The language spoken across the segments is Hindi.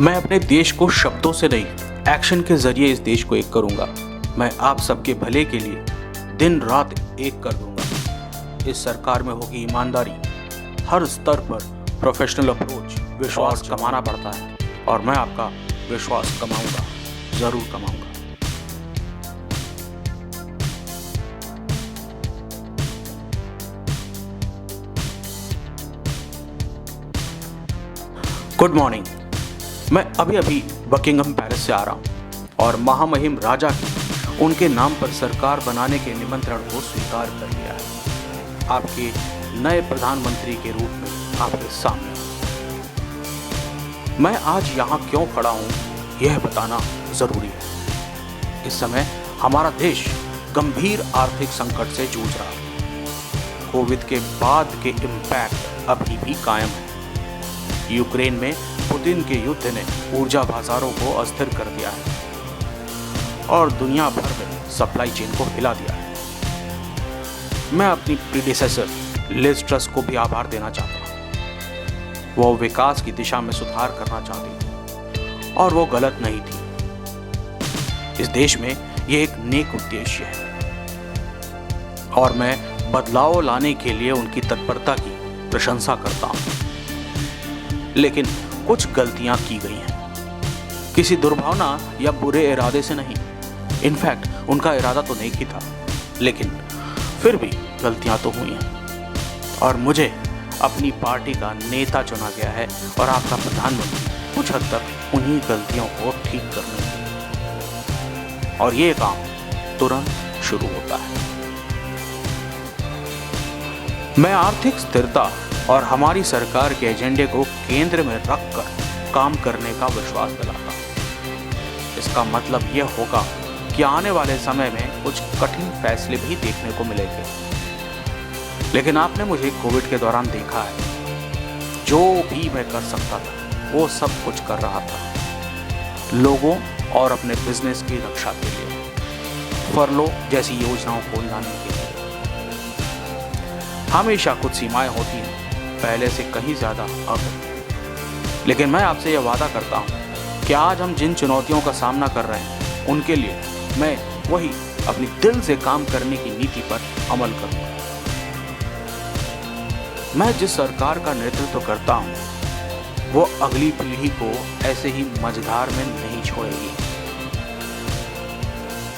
मैं अपने देश को शब्दों से नहीं, एक्शन के जरिए इस देश को एक करूंगा। मैं आप सबके भले के लिए दिन रात एक कर दूंगा। इस सरकार में होगी ईमानदारी, हर स्तर पर प्रोफेशनल अप्रोच। विश्वास कमाना पड़ता है और मैं आपका विश्वास कमाऊंगा, जरूर कमाऊंगा। Good morning. मैं अभी बकिंघम पैलेस से आ रहा हूँ और महामहिम राजा की उनके नाम पर सरकार बनाने के निमंत्रण को स्वीकार कर लिया है। आपके नए प्रधानमंत्री के रूप में आपके सामने मैं आज यहाँ क्यों खड़ा हूँ यह बताना जरूरी है। इस समय हमारा देश गंभीर आर्थिक संकट से जूझ रहा है। कोविड के बाद के इम्पैक्ट अभी भी कायम है। यूक्रेन में पुतिन के युद्ध ने ऊर्जा बाजारों को अस्थिर कर दिया है और दुनिया भर में सप्लाई चेन को हिला दिया है। मैं अपनी प्रीडिसेसर लिज ट्रस को भी आभार देना चाहता हूँ। वो विकास की दिशा में सुधार करना चाहती थी और वो गलत नहीं थी। इस देश में ये एक नेक उद्देश्य है और मैं बदलाव लाने के लिए उनकी तत्परता की प्रशंसा करता हूँ। लेकिन कुछ गलतियां की गई हैं, किसी दुर्भावना या बुरे इरादे से नहीं। इनफैक्ट उनका इरादा तो नेक ही था, लेकिन फिर भी गलतियां तो हुई हैं और मुझे अपनी पार्टी का नेता चुना गया है और आपका प्रधानमंत्री कुछ हद तक उन्हीं गलतियों को ठीक करने की, और ये काम तुरंत शुरू होता है। मैं आर्थिक स्थिरता और हमारी सरकार के एजेंडे को केंद्र में रखकर काम करने का विश्वास दिलाता हूं। इसका मतलब यह होगा कि आने वाले समय में कुछ कठिन फैसले भी देखने को मिलेंगे, लेकिन आपने मुझे कोविड के दौरान देखा है। जो भी मैं कर सकता था वो सब कुछ कर रहा था, लोगों और अपने बिजनेस की रक्षा के लिए, फरलो जैसी योजनाओं को लाने के लिए। हमेशा कुछ सीमाएं होती हैं, पहले से कहीं ज्यादा अब, लेकिन मैं आपसे यह वादा करता हूं कि आज हम जिन चुनौतियों का सामना कर रहे हैं उनके लिए मैं वही अपनी दिल से काम करने की नीति पर अमल करूंगा। मैं जिस सरकार का नेतृत्व करता हूं वो अगली पीढ़ी को ऐसे ही मझधार में नहीं छोड़ेगी।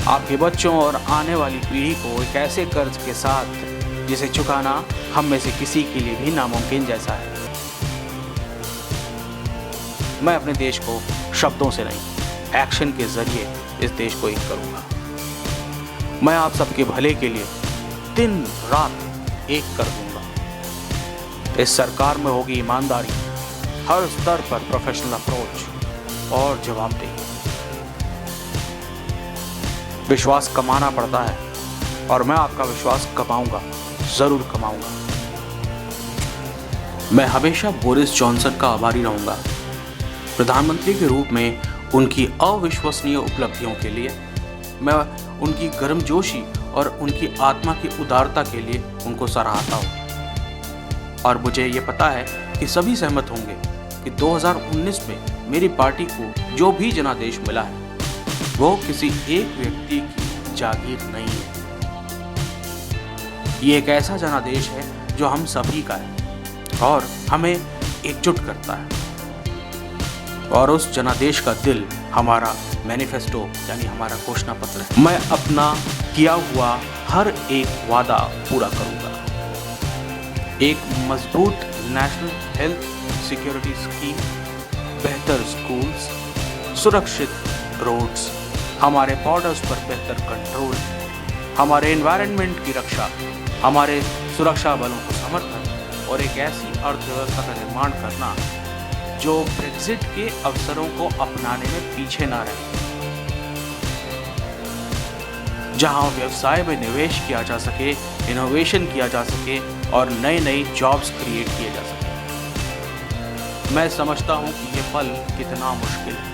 आपके बच्चों और आने वाली पीढ़ी को एक ऐसे कर्ज के साथ जिसे चुकाना हम में से किसी के लिए भी नामुमकिन जैसा है। मैं अपने देश को शब्दों से नहीं, एक्शन के जरिए इस देश को एक करूंगा। मैं आप सबके भले के लिए दिन रात एक कर दूंगा। इस सरकार में होगी ईमानदारी, हर स्तर पर प्रोफेशनल अप्रोच और जवाबदेही। विश्वास कमाना पड़ता है और मैं आपका विश्वास कमाऊंगा, जरूर कमाऊंगा। मैं हमेशा बोरिस जॉनसन का आभारी रहूंगा। प्रधानमंत्री के रूप में उनकी अविश्वसनीय उपलब्धियों के लिए, मैं उनकी गर्मजोशी और उनकी आत्मा की उदारता के लिए उनको सराहता हूं। और मुझे ये पता है कि सभी सहमत होंगे कि 2019 में मेरी पार्टी को जो भी जनादेश मिला है वो किसी एक व्यक्ति की जागीर नहीं है। ये एक ऐसा जनादेश है जो हम सभी का है और हमें एकजुट करता है, और उस जनादेश का दिल हमारा मैनिफेस्टो यानी हमारा घोषणा पत्र है। मैं अपना किया हुआ हर एक वादा पूरा करूंगा। एक मजबूत नेशनल हेल्थ सिक्योरिटी स्कीम, बेहतर स्कूल्स, सुरक्षित रोड्स, हमारे बॉर्डर्स पर बेहतर कंट्रोल, हमारे एनवायरनमेंट की रक्षा, हमारे सुरक्षा बलों को समर्थन और एक ऐसी अर्थव्यवस्था का निर्माण करना जो ब्रेक्जिट के अवसरों को अपनाने में पीछे ना रहे, जहां व्यवसाय में निवेश किया जा सके, इनोवेशन किया जा सके और नई नई जॉब्स क्रिएट किए जा सके। मैं समझता हूं कि ये पल कितना मुश्किल है।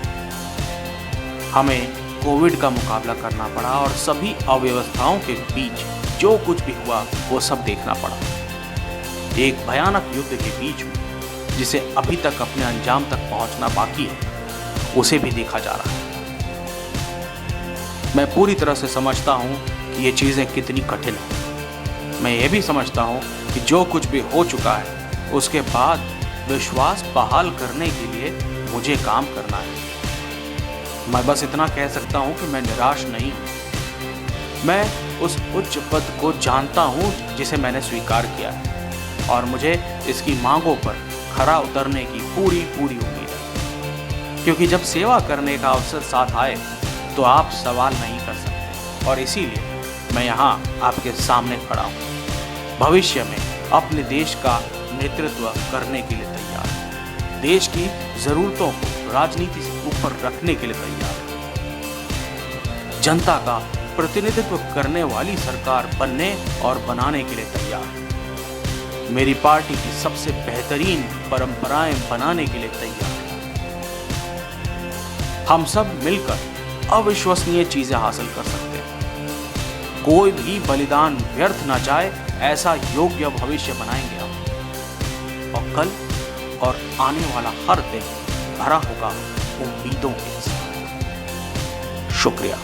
हमें कोविड का मुकाबला करना पड़ा और सभी अव्यवस्थाओं के बीच जो कुछ भी हुआ वो सब देखना पड़ा। एक भयानक युद्ध के बीच में जिसे अभी तक अपने अंजाम तक पहुंचना बाकी है, उसे भी देखा जा रहा है। मैं पूरी तरह से समझता हूँ कि ये चीज़ें कितनी कठिन हैं। मैं ये भी समझता हूँ कि जो कुछ भी हो चुका है उसके बाद विश्वास बहाल करने के लिए मुझे काम करना है। मैं बस इतना कह सकता हूँ कि मैं निराश नहीं हूँ। मैं उस उच्च पद को जानता हूँ जिसे मैंने स्वीकार किया है और मुझे इसकी मांगों पर खरा उतरने की पूरी उम्मीद है। क्योंकि जब सेवा करने का अवसर साथ आए तो आप सवाल नहीं कर सकते और इसीलिए मैं यहाँ आपके सामने खड़ा हूँ। भविष्य में अपने देश का नेतृत्व करने के लिए तैयार हूँ। देश की ज़रूरतों को राजनीति से ऊपर रखने के लिए तैयार हूँ। जनता का प्रतिनिधित्व करने वाली सरकार बनने और बनाने के लिए तैयार हूँ। मेरी पार्टी की सबसे बेहतरीन परंपराएं बनाने के लिए तैयार हूँ। हम सब मिलकर अविश्वसनीय चीजें हासिल कर सकते हैं। कोई भी बलिदान व्यर्थ ना जाए, ऐसा योग्य भविष्य बनाएंगे हम। और कल और आने वाला हर दिन भरा होगा उम्मीदों के साथ। शुक्रिया।